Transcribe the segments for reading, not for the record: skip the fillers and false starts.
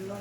बोले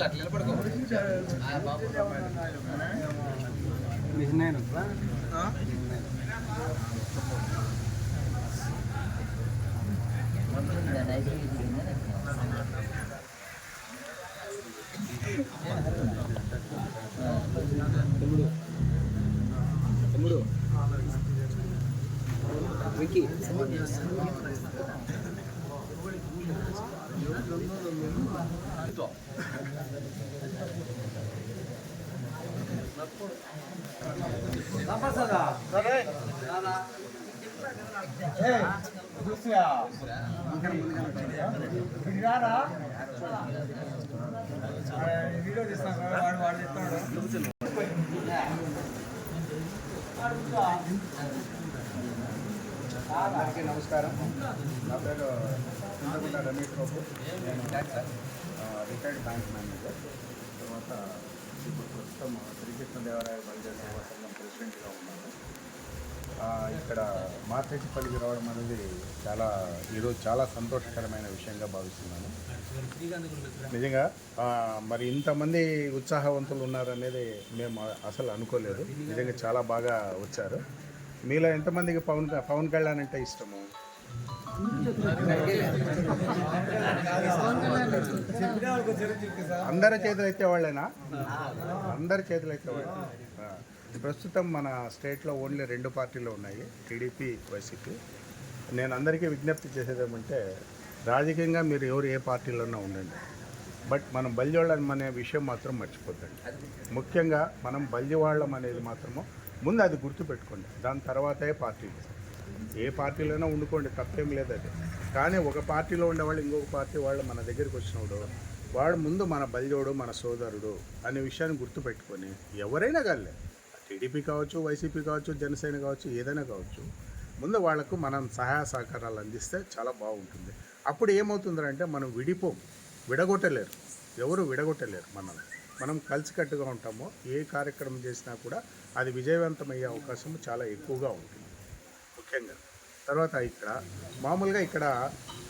అట్లా పడుకో తమ్ముడు వికీ వీడియో తీస్తాను వాడు చెప్తాడు. అందరికీ నమస్కారం. నా పేరు రమేష్ బాబు. నేను రిటైర్డ్ బ్యాంక్ మేనేజర్. తర్వాత ఇప్పుడు ప్రస్తుతం శ్రీకృష్ణదేవరాయ బలిజ సేవా సంఘం ప్రెసిడెంట్గా ఉన్నాను. ఇక్కడ మార్కెట్పల్లికి రావడం అనేది ఈరోజు చాలా సంతోషకరమైన విషయంగా భావిస్తున్నాను. నిజంగా మరి ఇంతమంది ఉత్సాహవంతులు ఉన్నారనేది మేము అసలు అనుకోలేదు. నిజంగా చాలా బాగా వచ్చారు. మీలో ఎంతమందికి పవన్ కళ్యాణ్ అంటే ఇష్టము? అందరి చేతులు ఎత్తేవాళ్ళేనా? అందరి చేతులు ఎత్తేవాళ్ళు. ప్రస్తుతం మన స్టేట్లో ఓన్లీ 2 పార్టీలు ఉన్నాయి, టీడీపీ, వైసీపీ. నేను అందరికీ విజ్ఞప్తి చేసేదేమంటే, రాజకీయంగా మీరు ఏ పార్టీలోనే ఉండండి, బట్ మనం బలిజోళ్ళం అనే విషయం మాత్రం మర్చిపోద్దండి. ముఖ్యంగా మనం బలిజవాళ్ళం అనేది మాత్రము ముందు అది గుర్తుపెట్టుకోండి. దాని తర్వాతే పార్టీలు. ఏ పార్టీలోనే ఉండుకోండి, తప్పేం లేదు అది. కానీ ఒక పార్టీలో ఉండేవాళ్ళు ఇంకొక పార్టీ వాళ్ళు మన దగ్గరికి వచ్చినప్పుడు వాడు ముందు మన బలిజోడు, మన సోదరుడు అనే విషయాన్ని గుర్తుపెట్టుకొని ఎవరైనా కానీ, టీడీపీ కావచ్చు, వైసీపీ కావచ్చు, జనసేన కావచ్చు, ఏదైనా కావచ్చు, ముందు వాళ్లకు మనం సహాయ సహకారాలు అందిస్తే చాలా బాగుంటుంది. అప్పుడు ఏమవుతుందంటే మనం విడగొట్టలేరు, ఎవరు విడగొట్టలేరు. మనం కలిసికట్టుగా ఉంటామో ఏ కార్యక్రమం చేసినా కూడా అది విజయవంతమయ్యే అవకాశం చాలా ఎక్కువగా ఉంటుంది. ముఖ్యంగా తర్వాత మామూలుగా ఇక్కడ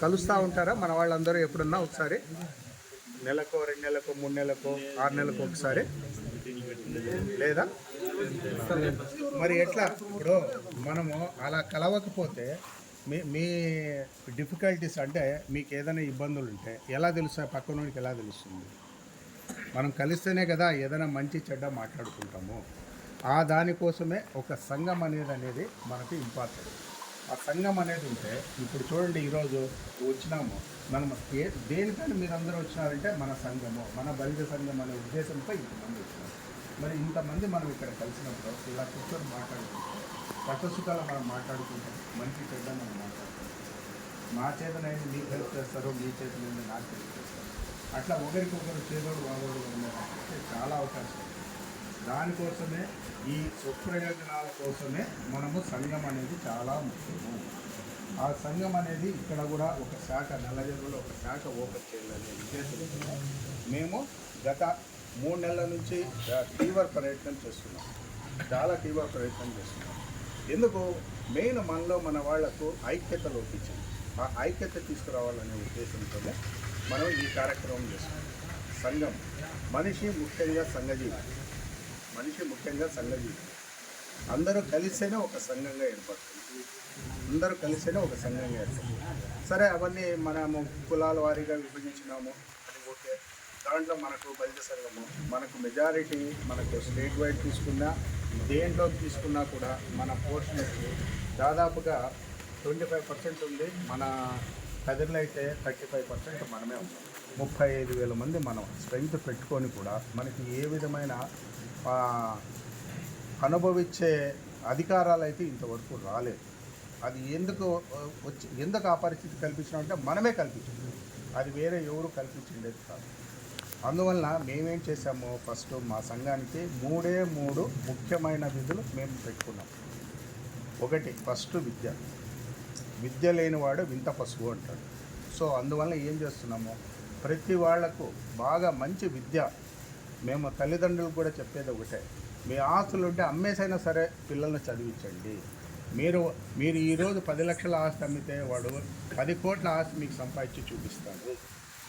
కలుస్తూ ఉంటారా మన వాళ్ళందరూ? ఎప్పుడన్నా ఒకసారి నెలకో, 2 నెలలకో, 3 నెలలకో, 6 నెలలకు ఒకసారి లేదా? మరి ఎట్లా? ఇప్పుడు మనము అలా కలవకపోతే మీ డిఫికల్టీస్ అంటే మీకు ఏదైనా ఇబ్బందులు ఉంటే ఎలా తెలుస్తాయి? పక్కనోడికి ఎలా తెలుస్తుంది? మనం కలిస్తేనే కదా ఏదైనా మంచి చెడ్డ మాట్లాడుకుంటాము. దానికోసమే ఒక సంఘం అనేది మనకు ఇంపార్టెంట్. ఆ సంఘం అనేది ఉంటే, ఇప్పుడు చూడండి, ఈరోజు వచ్చినాము మనం దేనికని మీరందరూ వచ్చినారంటే మన సంఘము, మన బలిజ సంఘం అనే ఉద్దేశంతో ఇంతమంది వచ్చినారు. మరి ఇంతమంది మనం ఇక్కడ కలిసినప్పుడు ఇలా కూర్చొని మాట్లాడుకుంటాం, కష్టసుఖాలు మనం మాట్లాడుకుంటాం, మంచి చెడ్డ మనం మాట్లాడుకుంటాం. నా చేతనైనా మీకు హెల్ప్ చేస్తారు, మీ చేతనైనా నాకు హెల్ప్ చేస్తారు. అట్లా ఒకరికొకరు చేదోడు వాదోడు ఉండేటట్లయితే చాలా అవకాశం. దానికోసమే ఈ స్వప్రయోజనాల కోసమే మనము సంఘం అనేది చాలా ముఖ్యము. ఆ సంఘం అనేది ఇక్కడ కూడా ఒక శాఖ, నల్లజర్లలో ఒక శాఖ ఓపెన్ చేయాలనే ఉద్దేశంతో మేము గత 3 నెలల నుంచి తీవ్ర ప్రయత్నం చేస్తున్నాం, చాలా తీవ్ర ప్రయత్నం చేస్తున్నాం. ఎందుకు మెయిన్ మనలో మన వాళ్లకు ఐక్యత లోపించింది. ఆ ఐక్యత తీసుకురావాలనే ఉద్దేశంతోనే మనం ఈ కార్యక్రమం చేస్తున్నాం. సంఘం మనిషి ముఖ్యంగా సంఘజీవి, మనిషి ముఖ్యంగా సంఘజీవి. అందరూ కలిస్తేనే ఒక సంఘంగా ఏర్పడుతుంది, అందరూ కలిస్తేనే ఒక సంఘంగా ఏర్పడుతుంది. సరే, అవన్నీ మనము కులాల వారీగా విభజించినాము, అది ఓకే. దాంట్లో మనకు బలిత సంఘము, మనకు మెజారిటీ, మనకు స్టేట్ వైడ్ తీసుకున్నా దేంట్లో తీసుకున్నా కూడా మన పోర్షన్కి దాదాపుగా 25% ఉంది. మన కదిరిలో అయితే 35% మనమే ఉన్నాం. 35,000 మంది మనం స్ట్రెంగ్త్ పెట్టుకొని కూడా మనకి ఏ విధమైన అనుభవించే అధికారాలు అయితే ఇంతవరకు రాలేదు. అది ఎందుకు ఆ పరిస్థితి కల్పించినామంటే మనమే కల్పించింది, అది వేరే ఎవరు కల్పించిండేది కాదు. అందువల్ల మేమేం చేసాము, ఫస్ట్ మా సంఘానికి 3 ముఖ్యమైన విధులు మేము పెట్టుకున్నాం. ఒకటి, ఫస్ట్ విద్య లేనివాడు వింత పశువు అంటాడు. సో అందువల్ల ఏం చేస్తున్నాము, ప్రతి వాళ్లకు బాగా మంచి విద్య. మేము తల్లిదండ్రులు కూడా చెప్పేది ఒకటే, మీ ఆస్తులు ఉంటే అమ్మేసైనా సరే పిల్లల్ని చదివించండి. మీరు ఈరోజు 10 లక్షల ఆస్తి అమ్మితే వాడు 10 కోట్ల ఆస్తి మీకు సంపాదించి చూపిస్తాడు.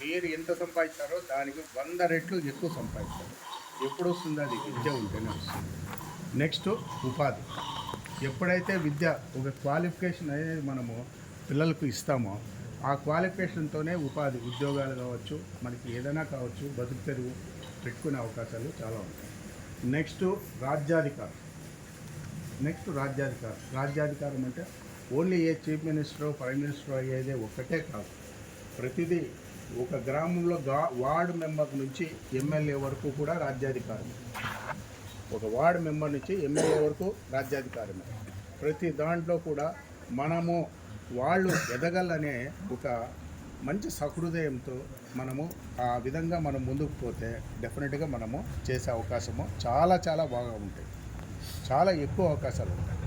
మీరు ఎంత సంపాదించారో దానికి 100 రెట్లు ఎక్కువ సంపాదిస్తారు. ఎప్పుడు వస్తుంది? అది విద్య ఉంటేనే వస్తుంది. నెక్స్ట్, ఉపాధి. ఎప్పుడైతే విద్య ఒక క్వాలిఫికేషన్ అనేది మనము పిల్లలకు ఇస్తామో ఆ క్వాలిఫికేషన్తోనే ఉపాధి, ఉద్యోగాలు కావచ్చు, మనకి ఏదైనా కావచ్చు, బతుకు తెరువు పెట్టుకునే అవకాశాలు చాలా ఉంటాయి. నెక్స్ట్ రాజ్యాధికారం. రాజ్యాధికారం అంటే ఓన్లీ ఏ చీఫ్ మినిస్టర్, ప్రైమ్ మినిస్టర్ అయ్యేదే ఒక్కటే కాదు. ప్రతిదీ ఒక గ్రామంలో వార్డు మెంబర్ నుంచి ఎమ్మెల్యే వరకు కూడా రాజ్యాధికారమే. ఒక వార్డు మెంబర్ నుంచి ఎమ్మెల్యే వరకు రాజ్యాధికారమే. ప్రతి దాంట్లో కూడా మనము వాళ్ళు ఎదగలనే ఒక మంచి సహృదయంతో మనము ఆ విధంగా మనం ముందుకు పోతే డెఫినెట్గా మనము చేసే అవకాశము చాలా చాలా బాగా ఉంటాయి, చాలా ఎక్కువ అవకాశాలు ఉంటాయి.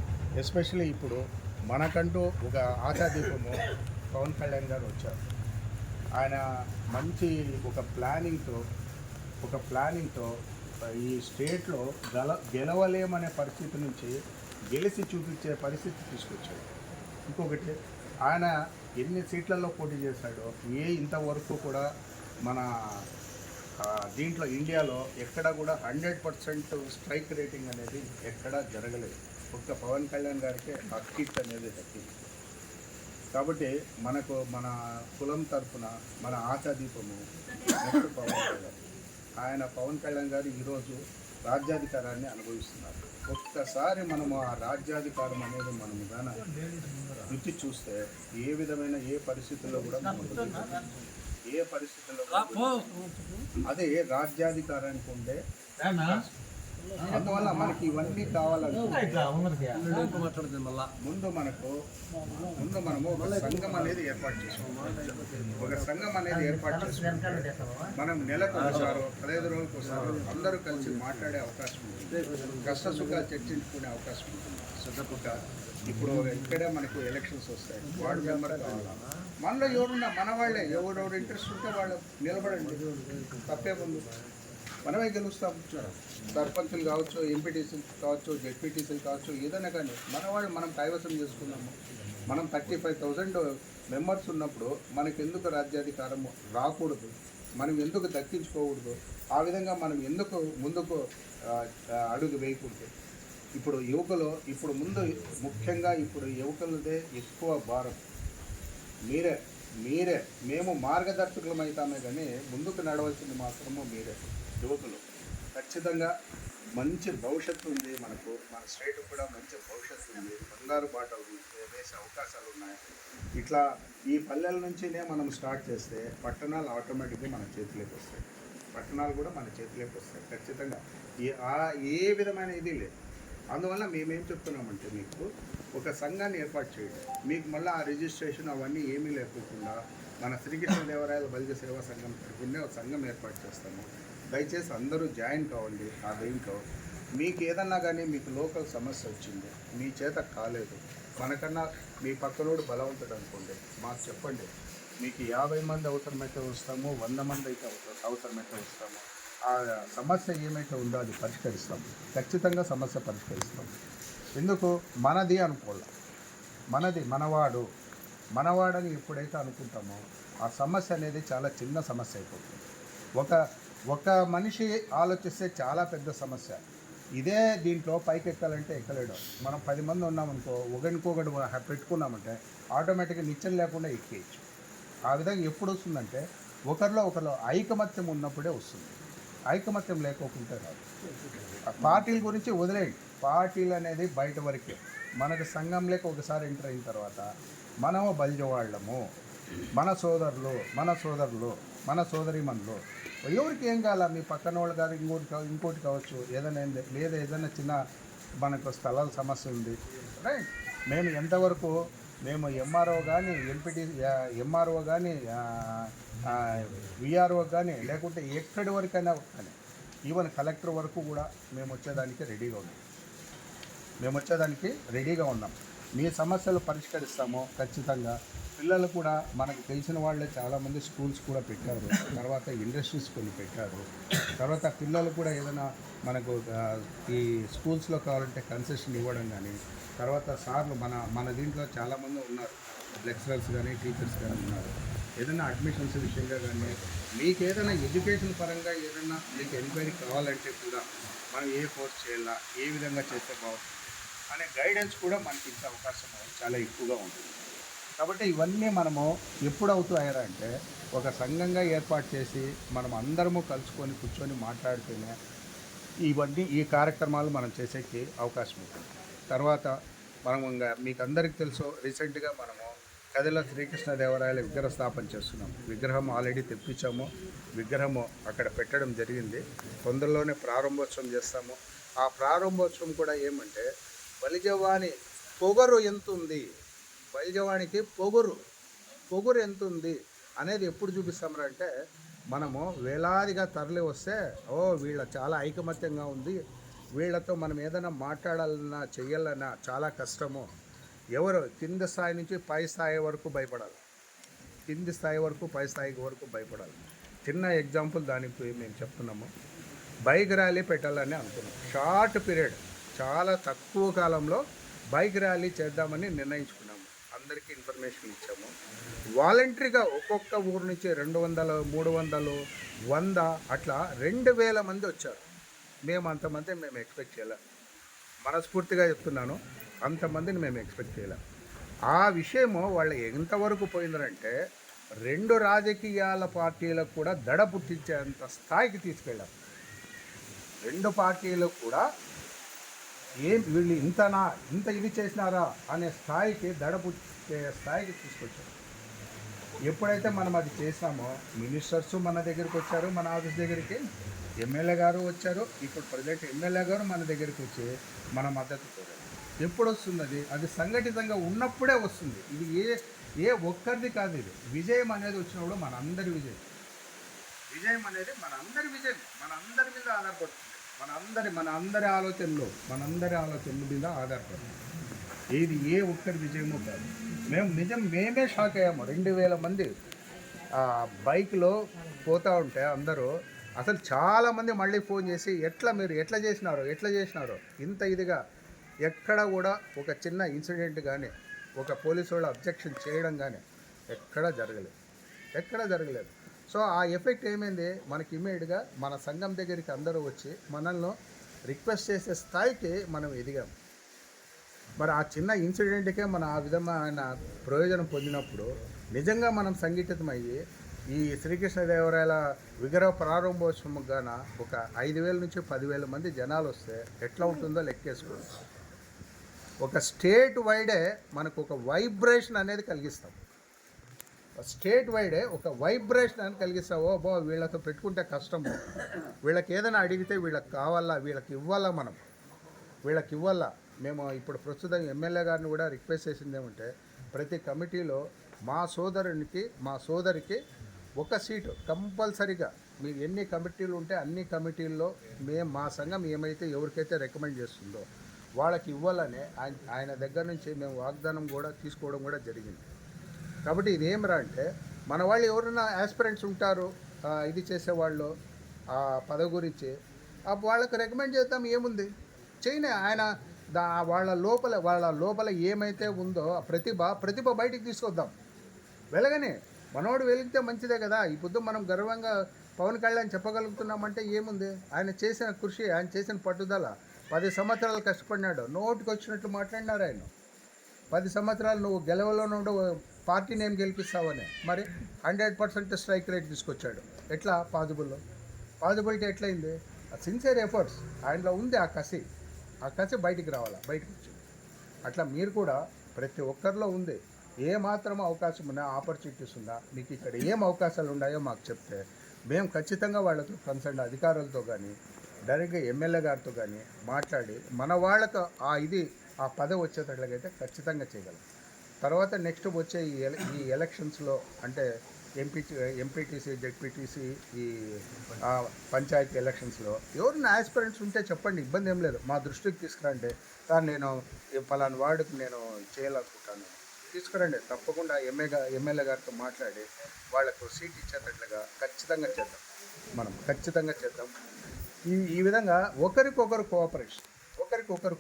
ఎస్పెషల్లీ ఇప్పుడు మనకంటూ ఒక ఆశాదీపము పవన్ కళ్యాణ్ గారు వచ్చారు. ఆయన మంచి ఒక ప్లానింగ్తో ఈ స్టేట్లో గెలవలేమనే పరిస్థితి నుంచి గెలిచి చూపించే పరిస్థితి తీసుకొచ్చాడు. ఇంకొకటి, ఆయన ఎన్ని సీట్లలో పోటీ చేశాడో ఇంతవరకు కూడా మన దీంట్లో ఇండియాలో ఎక్కడ కూడా 100% స్ట్రైక్ రేటింగ్ అనేది ఎక్కడా జరగలేదు. ఒక్క పవన్ కళ్యాణ్ గారికి ఆ కీర్తి అనేది దక్కింది. కాబట్టి మనకు మన కులం తరఫున మన ఆశాదీపము నెక్స్ట్ పవన్ కళ్యాణ్. పవన్ కళ్యాణ్ గారు ఈరోజు రాజ్యాధికారాన్ని అనుభవిస్తున్నారు. ఒక్కసారి మనము ఆ రాజ్యాధికారం అనేది మనము గాన రుచి చూస్తే ఏ విధమైన ఏ పరిస్థితుల్లో కూడా అదే రాజ్యాధికారానికి ఉండే. అందువల్ల మనకి ఇవన్నీ కావాలంటే ముందు మనము ఒక సంఘం అనేది ఏర్పాటు చేసుకుంటే మనం నెలకు ఒకసారి 15 రోజులకు ఒకసారి అందరూ కలిసి మాట్లాడే అవకాశం ఉంటుంది, కష్ట సుఖాలు చర్చించుకునే అవకాశం ఉంటుంది. సుఖపుగా ఇప్పుడు ఇక్కడే మనకు ఎలక్షన్స్ వస్తాయి, వార్డు మెంబర్ కావాలా, మనలో ఎవరున్నా మన వాళ్ళే, ఎవరెవరు ఇంట్రెస్ట్ ఉంటే వాళ్ళు నిలబడండి, తప్పే ఉంది. మనమే గెలుస్తాం. సర్పంచులు కావచ్చు, ఎంపీటీసీలు కావచ్చు, జెడ్పీటీసీలు కావచ్చు, ఏదైనా కానీ మన వాళ్ళు మనం కైవసం చేసుకున్నాము. మనం 35,000 మెంబర్స్ ఉన్నప్పుడు మనకు ఎందుకు రాజ్యాధికారం రాకూడదు, మనం ఎందుకు దక్కించుకోకూడదు, ఆ విధంగా మనం ఎందుకు ముందుకు అడుగు వేయకూడదు. ఇప్పుడు యువకులు ముఖ్యంగా యువకులదే ఎక్కువ భారం. మీరే మేము మార్గదర్శకులం అవుతామే కానీ ముందుకు నడవలసింది మాత్రము మీరే యువకులు. ఖచ్చితంగా మంచి భవిష్యత్తు ఉంది మనకు, మన స్టేట్ కూడా మంచి భవిష్యత్తు ఉంది, బంగారు బాటలు వేసే అవకాశాలు ఉన్నాయి. ఇట్లా ఈ పల్లెల నుంచినే మనం స్టార్ట్ చేస్తే పట్టణాలు ఆటోమేటిక్గా మన చేతిలోకి వస్తాయి, ఖచ్చితంగా ఏ విధమైన ఇది లేదు. అందువల్ల మేమేం చెప్తున్నామంటే మీకు ఒక సంఘాన్ని ఏర్పాటు చేయండి. మీకు మళ్ళీ ఆ రిజిస్ట్రేషన్ అవన్నీ ఏమీ లేకుండా మన శ్రీకృష్ణదేవరాయల బలిజ సేవా సంఘం తరఫునే ఒక సంఘం ఏర్పాటు చేస్తాము. దయచేసి అందరూ జాయిన్ కావండి. ఆ దీంట్లో మీకు ఏదన్నా కానీ మీకు లోకల్ సమస్య వచ్చింది, మీ చేత కాలేదు, మనకన్నా మీ పక్కనోడు బలవంతుడు అనుకోండి, మాకు చెప్పండి. మీకు 50 మంది అవసరమైతే వస్తాము, 100 మంది అయితే అవసరమైతే వస్తాము. ఆ సమస్య ఏమైతే ఉందో అది పరిష్కరిస్తాం, ఖచ్చితంగా సమస్య పరిష్కరిస్తాం. ఎందుకు మనది అనుకోవాలి, మనది మనవాడని ఎప్పుడైతే అనుకుంటామో ఆ సమస్య అనేది చాలా చిన్న సమస్య అయిపోతుంది. ఒక ఒక మనిషి ఆలోచిస్తే చాలా పెద్ద సమస్య. ఇదే దీంట్లో పైకి ఎక్కాలంటే ఎక్కలేడు. మనం 10 మంది ఉన్నామనుకో, ఒకరికొకటి పెట్టుకున్నామంటే ఆటోమేటిక్గా నిచ్చెన లేకుండా ఎక్కేయచ్చు. ఆ విధంగా ఎప్పుడు వస్తుందంటే ఒకరిలో ఐకమత్యం ఉన్నప్పుడే వస్తుంది. ఐకమత్యం లేకోకుంటే రాదు. పార్టీల గురించి వదిలేయండి, పార్టీలు అనేది బయట వరకే. మనకు సంఘంలోకి ఒకసారి ఎంటర్ అయిన తర్వాత మనము బలిజవాళ్ళము, మన సోదరులు మన సోదరిమణులు, ఎవరికి ఏం కావాలా, మీ పక్కన వాళ్ళు గారు ఇంకోటి కావచ్చు, లేదా ఏదైనా చిన్న మనకు స్థలాల సమస్య ఉంది, రైట్. మేము ఎంతవరకు మేము ఎంఆర్ఓ కానీ ఎంఆర్ఓ కానీ విఆర్ఓ కానీ లేకుంటే ఎక్కడి వరకైనా కానీ ఈవెన్ కలెక్టర్ వరకు కూడా మేము వచ్చేదానికి రెడీగా ఉన్నాం. మీ సమస్యలు పరిష్కరిస్తాము ఖచ్చితంగా. పిల్లలు కూడా మనకు తెలిసిన వాళ్ళే చాలామంది స్కూల్స్ కూడా పెట్టారు, తర్వాత ఇండస్ట్రీస్ కొన్ని పెట్టారు, తర్వాత పిల్లలు కూడా ఏదైనా మనకు ఈ స్కూల్స్లో కావాలంటే కన్సెషన్ ఇవ్వడం కానీ, తర్వాత సార్లు మన దీంట్లో చాలామంది ఉన్నారు, లెక్చరర్స్ కానీ టీచర్స్ కానీ ఉన్నారు. ఏదైనా అడ్మిషన్స్ విషయంగా కానీ మీకు ఏదైనా ఎడ్యుకేషన్ పరంగా ఏదైనా మీకు ఎంక్వైరీ కావాలంటే కూడా మనం ఏ కోర్స్ చేయాలా, ఏ విధంగా చేస్తే బాగుంటుంది అనే గైడెన్స్ కూడా మనకి ఇచ్చే అవకాశం చాలా ఎక్కువగా ఉంటుంది. కాబట్టి ఇవన్నీ మనము ఎప్పుడు అవుతాయంటే ఒక సంఘంగా ఏర్పాటు చేసి మనం అందరము కలుసుకొని కూర్చొని మాట్లాడితేనే ఈ కార్యక్రమాలు మనం చేసేకి అవకాశం ఉంటుంది. తర్వాత మనం ఇంకా మీకు అందరికీ తెలుసు, రీసెంట్గా మనము కదిలో శ్రీకృష్ణదేవరాయల విగ్రహ స్థాపన చేస్తున్నాం. విగ్రహం ఆల్రెడీ తెప్పించాము, విగ్రహము అక్కడ పెట్టడం జరిగింది. తొందరలోనే ప్రారంభోత్సవం చేస్తాము. ఆ ప్రారంభోత్సవం కూడా ఏమంటే బలిజవాని పొగరు ఎంత ఉంది, బలిజవానికి పొగరు ఎంత ఉంది అనేది ఎప్పుడు చూపిస్తామంటే మనము వేలాదిగా తరలి వస్తే వీళ్ళ చాలా ఐకమత్యంగా ఉంది, వీళ్ళతో మనం ఏదైనా మాట్లాడాలన్నా చెయ్యాలన్నా చాలా కష్టము. ఎవరు కింద స్థాయి నుంచి పై స్థాయి వరకు భయపడాలి, కింది స్థాయి వరకు పై స్థాయి వరకు భయపడాలి. చిన్న ఎగ్జాంపుల్ దానికి మేము చెప్తున్నాము. బైక్ ర్యాలీ పెట్టాలని అనుకున్నాం. షార్ట్ పీరియడ్, చాలా తక్కువ కాలంలో బైక్ ర్యాలీ చేద్దామని నిర్ణయించుకున్నాము. అందరికీ ఇన్ఫర్మేషన్ ఇచ్చాము. వాలంటరీగా ఒక్కొక్క ఊరు నుంచి 200, 300, 100 అట్లా 2000 మంది వచ్చారు. అంతమంది మేము ఎక్స్పెక్ట్ చేయలే, మనస్ఫూర్తిగా చెప్తున్నాను, అంతమందిని మేము ఎక్స్పెక్ట్ చేయలే. ఆ విషయము వాళ్ళు ఎంతవరకు పోయిందంటే 2 రాజకీయాల పార్టీలకు కూడా దడ పుట్టించేంత స్థాయికి తీసుకెళ్ళాం. 2 పార్టీలు కూడా వీళ్ళు ఇంత ఇది చేసినారా అనే స్థాయికి దడ పుట్టే స్థాయికి తీసుకొచ్చారు. ఎప్పుడైతే మనం అది చేసామో మినిస్టర్స్ మన దగ్గరికి వచ్చారు, మన ఆఫీస్ దగ్గరికి ఎమ్మెల్యే గారు వచ్చారు. ఇప్పుడు ప్రజెంట్ ఎమ్మెల్యే గారు మన దగ్గరికి వచ్చి మన మద్దతు కోరారు. ఎప్పుడు వస్తుంది అది సంఘటితంగా ఉన్నప్పుడే వస్తుంది. ఇది ఏ ఒక్కరిది కాదు. ఇది విజయం అనేది వచ్చినప్పుడు మనందరి విజయం అనేది మనందరి విజయం, మనందరి మీద ఆధారపడుతుంది. మనందరి ఆలోచనల మీద ఆధారపడుతుంది. ఇది ఏ ఒక్కరి విజయమో కాదు. మేమే షాక్ అయ్యాము. 2000 మంది బైక్లో పోతూ ఉంటే అందరూ అసలు చాలామంది మళ్ళీ ఫోన్ చేసి మీరు ఎట్లా చేసినారో ఇంత ఇదిగా ఎక్కడ కూడా ఒక చిన్న ఇన్సిడెంట్ కానీ ఒక పోలీసు వాళ్ళు అబ్జెక్షన్ చేయడం కానీ ఎక్కడా జరగలేదు. సో ఆ ఎఫెక్ట్ ఏమైంది, మనకి ఇమ్మీడియట్గా మన సంఘం దగ్గరికి అందరూ వచ్చి మనల్ని రిక్వెస్ట్ చేసే స్థాయికి మనం ఎదిగాం. మరి ఆ చిన్న ఇన్సిడెంట్కే మనం ఆ విధమైన ప్రయోజనం పొందినప్పుడు నిజంగా మనం సంఘటితమయ్యి ఈ శ్రీకృష్ణదేవరాయల విగ్రహ ప్రారంభోత్సవం గాన ఒక 5,000 నుంచి 10,000 మంది జనాలు వస్తే ఎట్లా ఉంటుందో లెక్కేసుకోండి. ఒక స్టేట్ వైడే మనకు ఒక వైబ్రేషన్ అనేది కలిగిస్తాం. స్టేట్ వైడే ఒక వైబ్రేషన్ అని కలిగిస్తావు. వీళ్ళతో పెట్టుకుంటే కష్టము, వీళ్ళకి ఏదైనా అడిగితే వీళ్ళకి కావాలా, వీళ్ళకి ఇవ్వాలా. మేము ఇప్పుడు ప్రస్తుతం ఎమ్మెల్యే గారిని కూడా రిక్వెస్ట్ చేసింది ఏమంటే ప్రతి కమిటీలో మా సోదరికి ఒక సీటు కంపల్సరీగా, మీరు ఎన్ని కమిటీలు ఉంటే అన్ని కమిటీల్లో మా సంఘం ఏమైతే ఎవరికైతే రికమెండ్ చేస్తుందో వాళ్ళకి ఇవ్వాలని ఆయన దగ్గర నుంచి మేము వాగ్దానం కూడా తీసుకోవడం కూడా జరిగింది. కాబట్టి ఇదేమరా అంటే మన వాళ్ళు ఎవరైనా ఆస్పిరెంట్స్ ఉంటారు, ఇది చేసేవాళ్ళు, ఆ పదవి గురించి వాళ్ళకి రికమెండ్ చేద్దాం, ఏముంది చేయనే ఆయన వాళ్ళ లోపల ఏమైతే ఉందో ఆ ప్రతిభ బయటికి తీసుకొద్దాం. వెలగనే మనోడు వెలిగితే మంచిదే కదా. ఈ పొద్దు మనం గర్వంగా పవన్ కళ్యాణ్ చెప్పగలుగుతున్నామంటే ఏముంది, ఆయన చేసిన కృషి, ఆయన చేసిన పట్టుదల. 10 సంవత్సరాలు కష్టపడినాడు, నోటికి వచ్చినట్లు మాట్లాడినారు ఆయన. 10 సంవత్సరాలు నువ్వు గెలవలో నుండి పార్టీని ఏం గెలిపిస్తావని, మరి 100% స్ట్రైక్ రేట్ తీసుకొచ్చాడు. ఎట్లా పాజిబిలిటీ ఎట్లయింది? సిన్సియర్ ఎఫర్ట్స్ ఆయనలో ఉంది. ఆ కసి బయటికి రావాలా, బయటకు వచ్చింది. అట్లా మీరు కూడా ప్రతి ఒక్కరిలో ఉంది. ఏ మాత్రం అవకాశం ఉన్నా, ఆపర్చునిటీస్ ఉన్నా, మీకు ఇక్కడ ఏం అవకాశాలు ఉన్నాయో మాకు చెప్తే మేము ఖచ్చితంగా వాళ్ళతో కన్సర్న్ అధికారులతో కానీ డైరెక్ట్గా ఎమ్మెల్యే గారితో కానీ మాట్లాడి మన వాళ్ళకు ఆ పదవి వచ్చేటట్లయితే ఖచ్చితంగా చేయగలం. తర్వాత నెక్స్ట్ వచ్చే ఈ ఎలక్షన్స్లో అంటే ఎంపీటీసీ, జెడ్పీటీసీ, ఈ పంచాయతీ ఎలక్షన్స్లో ఎవరైనా ఆస్పిరెంట్స్ ఉంటే చెప్పండి, ఇబ్బంది ఏం లేదు. మా దృష్టికి తీసుకురండి, సార్ నేను పలానా వార్డుకి నేను చేయాలనుకుంటాను, తీసుకురండి. తప్పకుండా ఎమ్మెల్యే గారితో మాట్లాడి వాళ్లకు సీట్ ఇచ్చేటట్లుగా ఖచ్చితంగా చేద్దాం. ఈ విధంగా ఒకరికొకరు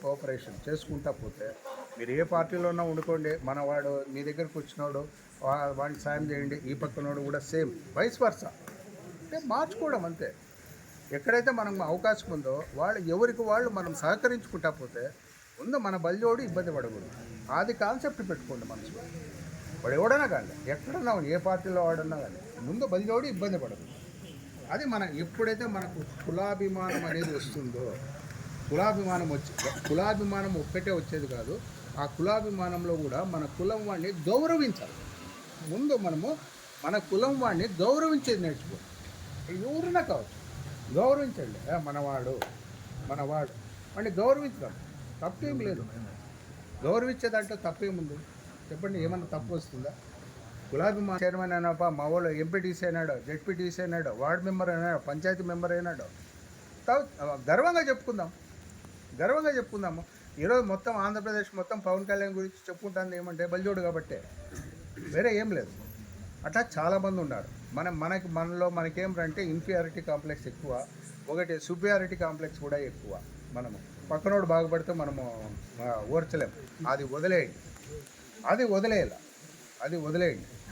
కోఆపరేషన్ చేసుకుంటా పోతే మీరు ఏ పార్టీలోనో ఉండుకోండి, మనవాడు మీ దగ్గరకు వచ్చినోడు వాడికి సాయం చేయండి, ఈ పక్కనోడు కూడా సేమ్ వైస్ వర్సా. అంటే మార్చుకోవడం అంతే. ఎక్కడైతే మనం అవకాశం ఉందో ఎవరికి వాళ్ళు మనం సహకరించుకుంటా పోతే ముందు మన బలిజోడు ఇబ్బంది పడకూడదు. అది కాన్సెప్ట్ పెట్టుకోండి మనసులో. వాడు ఎవడన్నా కానీ, ఎక్కడన్నా ఏ పార్టీలో వాడన్నా కానీ ముందు బలిజోడు ఇబ్బంది పడదు. అది ఎప్పుడైతే మనకు కులాభిమానం అనేది వస్తుందో, కులాభిమానం ఒక్కటే వచ్చేది కాదు, ఆ కులాభిమానంలో కూడా మన కులం వాడిని గౌరవించాలి. ముందు మనము మన కులం వాడిని గౌరవించేది నేర్చుకోవాలి. ఎవరైనా కావచ్చు, గౌరవించండి. మనవాడు వాడిని గౌరవించడం తప్పేం లేదు. గౌరవించేదాంట్లో తప్పేముంది చెప్పండి? ఏమన్నా తప్పు వస్తుందా? కులాభిమాన చైర్మన్ అయినాపా, మా వాళ్ళు ఎంపీటీసీ అయినాడు, జెడ్పీటీసీ అయినాడు, వార్డు మెంబర్ అయినాడు, పంచాయతీ మెంబర్ అయినాడు, గర్వంగా చెప్పుకుందాము. ఈరోజు మొత్తం ఆంధ్రప్రదేశ్ మొత్తం పవన్ కళ్యాణ్ గురించి చెప్పుకుంటాను ఏమంటే బలిజోడు కాబట్టే, వేరే ఏం లేదు. అట్లా చాలామంది ఉన్నారు. మనలో మనకేమంటే ఇన్ఫీరియారిటీ కాంప్లెక్స్ ఎక్కువ, ఒకటి సుపీరియారిటీ కాంప్లెక్స్ కూడా ఎక్కువ. మనము పక్కనోడు బాగుపడితే మనము ఓర్చలేము. అది వదిలేయండి.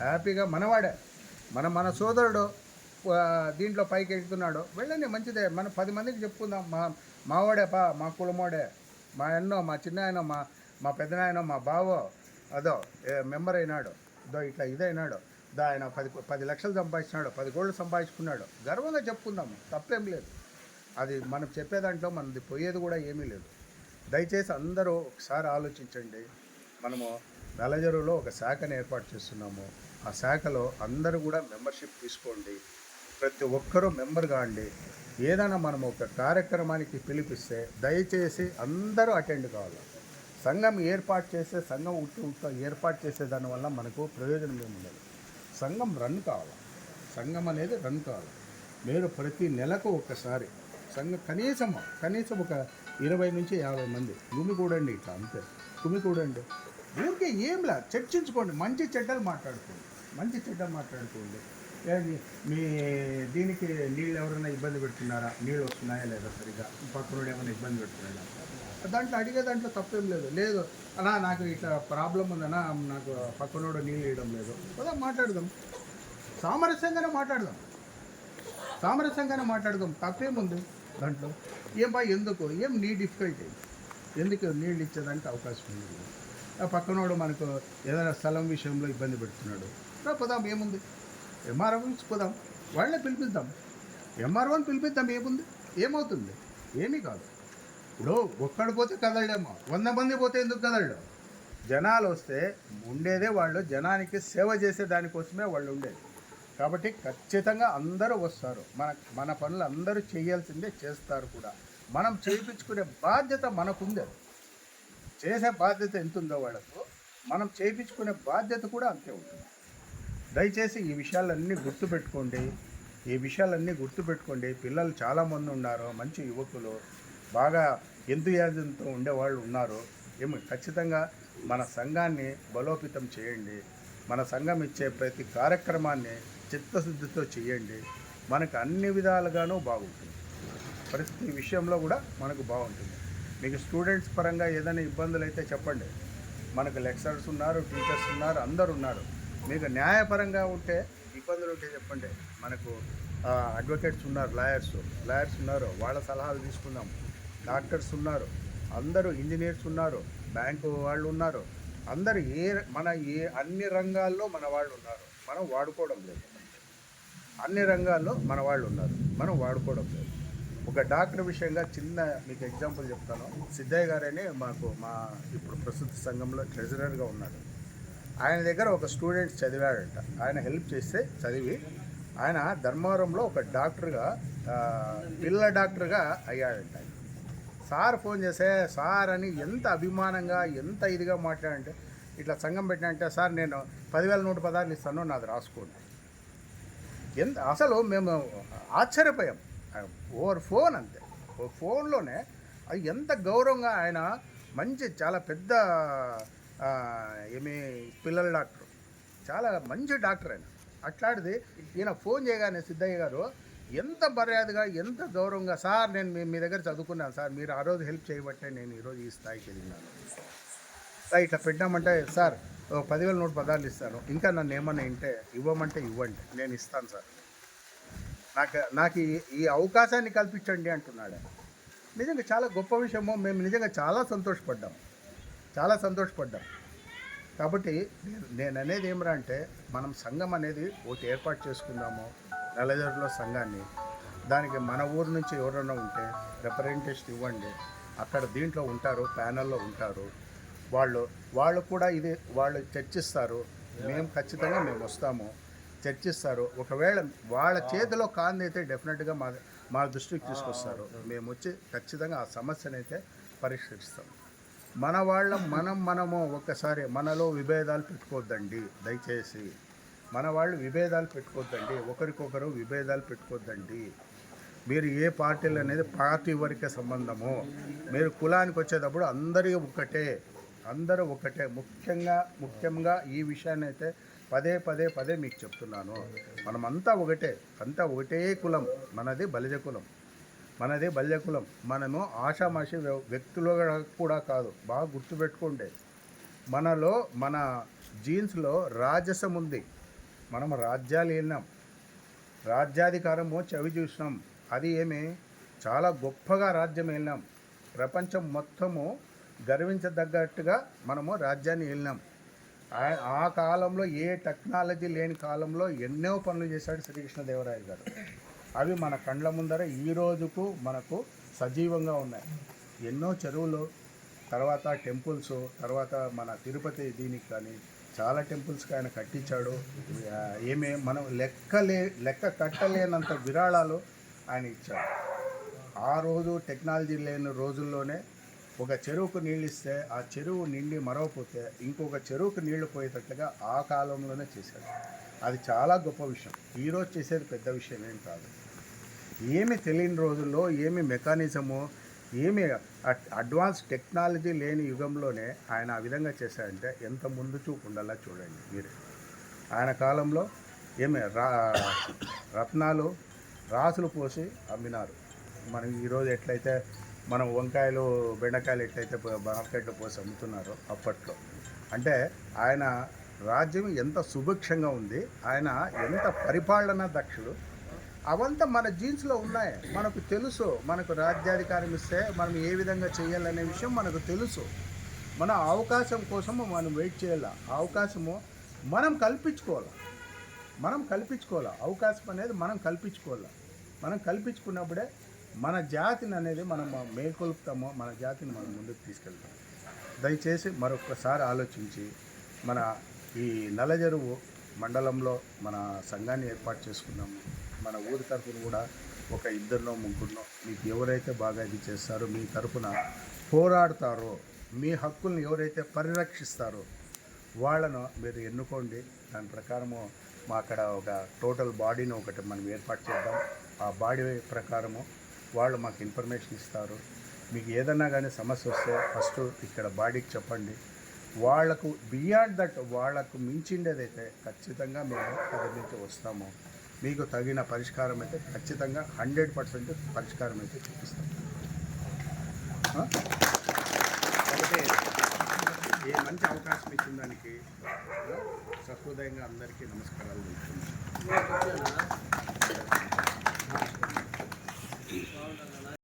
హ్యాపీగా మనవాడే, మన సోదరుడు దీంట్లో పైకి ఎక్కుతున్నాడు, వెళ్ళండి, మంచిదే. మనం 10 మందికి చెప్పుకుందాం, మావాడే మా కులమోడే, మా అన్నో, మా చిన్న ఆయన, మా పెద్దనాయనో, మా బావో అదో మెంబర్ అయినాడు, ఇట్లా ఇదైనాడు, ఆయన 10 లక్షలు సంపాదించినాడు, 10 కోట్లు సంపాదించుకున్నాడు, గర్వంగా చెప్పుకుందాము, తప్పేం లేదు. అది మనం చెప్పేదాంట్లో మనది పోయేది కూడా ఏమీ లేదు. దయచేసి అందరూ ఒకసారి ఆలోచించండి. మనము నల్లజరువులో ఒక శాఖను ఏర్పాటు చేస్తున్నాము. ఆ శాఖలో అందరూ కూడా మెంబర్షిప్ తీసుకోండి. ప్రతి ఒక్కరూ మెంబర్ కాండి. ఏదైనా మనం ఒక కార్యక్రమానికి పిలిపిస్తే దయచేసి అందరూ అటెండ్ కావాలి. సంఘం ఏర్పాటు చేసే దానివల్ల మనకు ప్రయోజనం ఏమి ఉండదు. సంఘం సంఘం అనేది రన్ కావాలి. మీరు ప్రతి నెలకు ఒక్కసారి సంఘం కనీసం ఒక 20 నుంచి 50 మంది గుమికూడండి. ఇట్లా అంతే, గుమికూడండి. ఊరికే ఏంలా చర్చించుకోండి, మంచి చెడ్డలు మాట్లాడుకోండి. మీ దీనికి నీళ్ళు ఎవరైనా ఇబ్బంది పెడుతున్నారా, నీళ్ళు వస్తున్నాయా లేదా సరిగా, పక్కనోడు ఏమైనా ఇబ్బంది పెడుతున్నాడా, దాంట్లో తప్పేం లేదు. అన్నా నాకు ఇట్లా ప్రాబ్లం ఉందన్నా, నాకు పక్కనోడు నీళ్ళు వేయడం లేదు, కదా మాట్లాడదాం, సామరస్యంగానే మాట్లాడదాం. తప్పేముంది దాంట్లో? ఎందుకు నీ డిఫికల్టీ, ఎందుకు నీళ్ళు ఇచ్చేదానికి అవకాశం ఉంది. పక్కనోడు మనకు ఏదైనా స్థలం విషయంలో ఇబ్బంది పెడుతున్నాడు, పోదాం, ఏముంది, ఎంఆర్ఓకి పోదాం, వాళ్ళే పిలిపిద్దాం, ఎంఆర్ఓని పిలిపిద్దాం, ఏమవుతుంది? ఏమీ కాదు. ఇప్పుడు ఒక్కడు పోతే కదలడేమో, 100 మంది పోతే ఎందుకు కదలడం? జనాలు వస్తే ఉండేదే వాళ్ళు జనానికి సేవ చేసే దానికోసమే వాళ్ళు ఉండేది. కాబట్టి ఖచ్చితంగా అందరూ వస్తారు. మన పనులు అందరూ చేయాల్సిందే, చేస్తారు కూడా. మనం చేయించుకునే బాధ్యత మనకుంది. చేసే బాధ్యత ఎంత ఉందో వాళ్ళకు, మనం చేయించుకునే బాధ్యత కూడా అంతే ఉంటుంది. దయచేసి ఈ విషయాలన్నీ గుర్తుపెట్టుకోండి. పిల్లలు చాలామంది ఉన్నారు, మంచి యువకులు, బాగా ఎంతూయాజంతో ఉండేవాళ్ళు ఉన్నారు. ఖచ్చితంగా మన సంఘాన్ని బలోపేతం చేయండి. మన సంఘం ఇచ్చే ప్రతి కార్యక్రమాన్ని చిత్తశుద్ధితో చేయండి. మనకు అన్ని విధాలుగానూ బాగుంటుంది. ప్రతి విషయంలో కూడా మనకు బాగుంటుంది. మీకు స్టూడెంట్స్ పరంగా ఏదైనా ఇబ్బందులు అయితే చెప్పండి, మనకు లెక్చరర్స్ ఉన్నారు, టీచర్స్ ఉన్నారు, అందరు ఉన్నారు. మీకు న్యాయపరంగా ఉంటే ఇబ్బందులు ఉంటే చెప్పండి, మనకు అడ్వకేట్స్ ఉన్నారు, లాయర్స్ ఉన్నారు, వాళ్ళ సలహాలు తీసుకుందాం. డాక్టర్స్ ఉన్నారు, అందరూ ఇంజనీర్స్ ఉన్నారు, బ్యాంకు వాళ్ళు ఉన్నారు, అందరు అన్ని రంగాల్లో మన వాళ్ళు ఉన్నారు. మనం వాడుకోవడం లేదు. అన్ని రంగాల్లో మన వాళ్ళు ఉన్నారు, మనం వాడుకోవడం లేదు. ఒక డాక్టర్ విషయంగా చిన్న మీకు ఎగ్జాంపుల్ చెప్తాను. సిద్ధయ్య గారని మా ఇప్పుడు ప్రస్తుత సంఘంలో ట్రెజరర్గా ఉన్నాడు. ఆయన దగ్గర ఒక స్టూడెంట్ చదివాడంట. ఆయన హెల్ప్ చేస్తే చదివి ఆయన ధర్మవరంలో ఒక డాక్టర్గా పిల్లల డాక్టర్గా అయ్యాడంట. సార్ ఫోన్ చేస్తే సార్ అని ఎంత అభిమానంగా ఎంత ఇదిగా మాట్లాడంటే, ఇట్లా సంఘం పెట్టినంటే సార్ నేను 10,000 నోటు పదాలు ఇస్తాను, నాది రాసుకోండి. అసలు మేము ఆశ్చర్యపోయాం. ఓవర్ ఫోన్ అంతే, ఓ ఫోన్లోనే అది ఎంత గౌరవంగా ఆయన మంచి చాలా పెద్ద పిల్లల డాక్టర్, చాలా మంచి డాక్టర్ ఆయన. అట్లాంటిది ఈయన ఫోన్ చేయగానే సిద్ధయ్య గారు ఎంత మర్యాదగా ఎంత గౌరవంగా, సార్ నేను మీ దగ్గర చదువుకున్నాను సార్, మీరు ఆ రోజు హెల్ప్ చేయబట్టే నేను ఈరోజు ఈ స్థాయికి వెళ్ళినాను, ఇట్లా పెట్టామంటే సార్ 10,000 నోటు పదాలు ఇస్తాను, ఇంకా నన్ను ఏమన్నా ఇవ్వమంటే ఇవ్వండి, నేను ఇస్తాను సార్, నాకు ఈ అవకాశాన్ని కల్పించండి అంటున్నాడు. నిజంగా చాలా గొప్ప విషయము. మేము నిజంగా చాలా సంతోషపడ్డాం. కాబట్టి నేను అనేది ఏమరా అంటే, మనం సంఘం అనేది ఒకటి ఏర్పాటు చేసుకుందాము, నల్లజర్లో సంఘాన్ని. దానికి మన ఊరు నుంచి ఎవరైనా ఉంటే రిప్రజెంటేషన్ ఇవ్వండి. అక్కడ దీంట్లో ఉంటారు, ప్యానల్లో ఉంటారు, వాళ్ళు కూడా వాళ్ళు చర్చిస్తారు. మేము ఖచ్చితంగా వస్తాము, చర్చిస్తారు. ఒకవేళ వాళ్ళ చేతిలో కాందైతే డెఫినెట్గా మా దృష్టికి తీసుకొస్తారు. మేము వచ్చి ఖచ్చితంగా ఆ సమస్యను అయితే పరిష్కరిస్తాం. మన మనము ఒక్కసారి మనలో విభేదాలు పెట్టుకోవద్దండి, దయచేసి మన వాళ్ళు విభేదాలు పెట్టుకోవద్దండి, ఒకరికొకరు విభేదాలు పెట్టుకోవద్దండి. మీరు ఏ పార్టీలు అనేది పార్టీ వరకే సంబంధము. మీరు కులానికి వచ్చేటప్పుడు అందరూ ఒకటే. ముఖ్యంగా ఈ విషయాన్ని అయితే పదే మీకు చెప్తున్నాను. మనమంతా ఒకటే కులం. మనది బలిజ కులం. మనము ఆషామాషి వ్యక్తులు కూడా కాదు. బాగా గుర్తుపెట్టుకోండి, మన జీన్స్లో రాజసం ఉంది. మనం రాజ్యాలు వెళ్ళినాం, రాజ్యాధికారము చవి చూసినాం. అది చాలా గొప్పగా రాజ్యం వెళ్ళినాం. ప్రపంచం మొత్తము గర్వించదగ్గట్టుగా మనము రాజ్యాన్ని వెళ్ళినాం. ఆ కాలంలో ఏ టెక్నాలజీ లేని కాలంలో ఎన్నో పనులు చేశాడు శ్రీకృష్ణదేవరాయలు గారు. అవి మన కండ్ల ముందర ఈ రోజుకు మనకు సజీవంగా ఉన్నాయి. ఎన్నో చెరువులు, తర్వాత టెంపుల్స్, తర్వాత మన తిరుపతి దీనికి కానీ చాలా టెంపుల్స్కి ఆయన కట్టించాడు. మనం లెక్క కట్టలేనంత విరాళాలు ఆయన ఇచ్చాడు. ఆ రోజు టెక్నాలజీ లేని రోజుల్లోనే ఒక చెరువుకు నీళ్ళు ఇస్తే ఆ చెరువు నిండి మరవపోతే ఇంకొక చెరువుకు నీళ్లు పోయేటట్టుగా ఆ కాలంలోనే చేశాడు. అది చాలా గొప్ప విషయం. ఈరోజు చేసేది పెద్ద విషయం ఏం కాదు. ఏమి తెలియని రోజుల్లో మెకానిజము, అడ్వాన్స్ టెక్నాలజీ లేని యుగంలోనే ఆయన ఆ విధంగా చేశాడంటే ఎంత ముందు చూపు ఉండాలా చూడండి మీరు. ఆయన కాలంలో రత్నాలు రాసులు పోసి అమ్మినారు. మనం ఈరోజు ఎట్లయితే మనం వంకాయలు బెండకాయలు ఎట్లయితే మార్కెట్లో పోసి అమ్ముతున్నారో అప్పట్లో, అంటే ఆయన రాజ్యం ఎంత సుభిక్షంగా ఉంది, ఆయన ఎంత పరిపాలనా దక్షుడు, అవంతా మన జీన్స్లో ఉన్నాయి. మనకు తెలుసు, మనకు రాజ్యాధికారం ఇస్తే మనం ఏ విధంగా చేయాలనే విషయం మనకు తెలుసు. మన అవకాశం కోసము మనం వెయిట్ చేయాలి. ఆ అవకాశము మనం కల్పించుకోవాలి. అవకాశం అనేది మనం కల్పించుకున్నప్పుడే మన జాతిని అనేది మనం మేల్కొల్పుతామో, మన జాతిని మనం ముందుకు తీసుకెళ్తాం. దయచేసి మరొకసారి ఆలోచించి మన ఈ నల్లజరువు మండలంలో మన సంఘాన్ని ఏర్పాటు చేసుకున్నాము. మన ఊరి తరఫున కూడా ఒక 2-3 మీకు ఎవరైతే బాగా ఇది చేస్తారో, మీ తరఫున పోరాడతారో, మీ హక్కుల్ని ఎవరైతే పరిరక్షిస్తారో వాళ్ళను మీరు ఎన్నుకోండి. దాని ప్రకారము మా అక్కడ ఒక టోటల్ బాడీని ఒకటి మనం ఏర్పాటు చేద్దాం. ఆ బాడీ ప్రకారము వాళ్ళు మాకు ఇన్ఫర్మేషన్ ఇస్తారు. మీకు ఏదన్నా కానీ సమస్య వస్తే ఫస్ట్ ఇక్కడ బాడీకి చెప్పండి. వాళ్లకు బియాండ్ దట్, వాళ్లకు మించిండేదైతే ఖచ్చితంగా మేము అక్కడి నుంచి వస్తాము. మీకు తగిన పరిష్కారం అయితే ఖచ్చితంగా 100% పరిష్కారం అయితే చూపిస్తాం. కాబట్టి ఈ మంచి అవకాశం ఇచ్చిన దానికి సహృదయంగా అందరికీ నమస్కారాలు తెలుపుతున్నాను.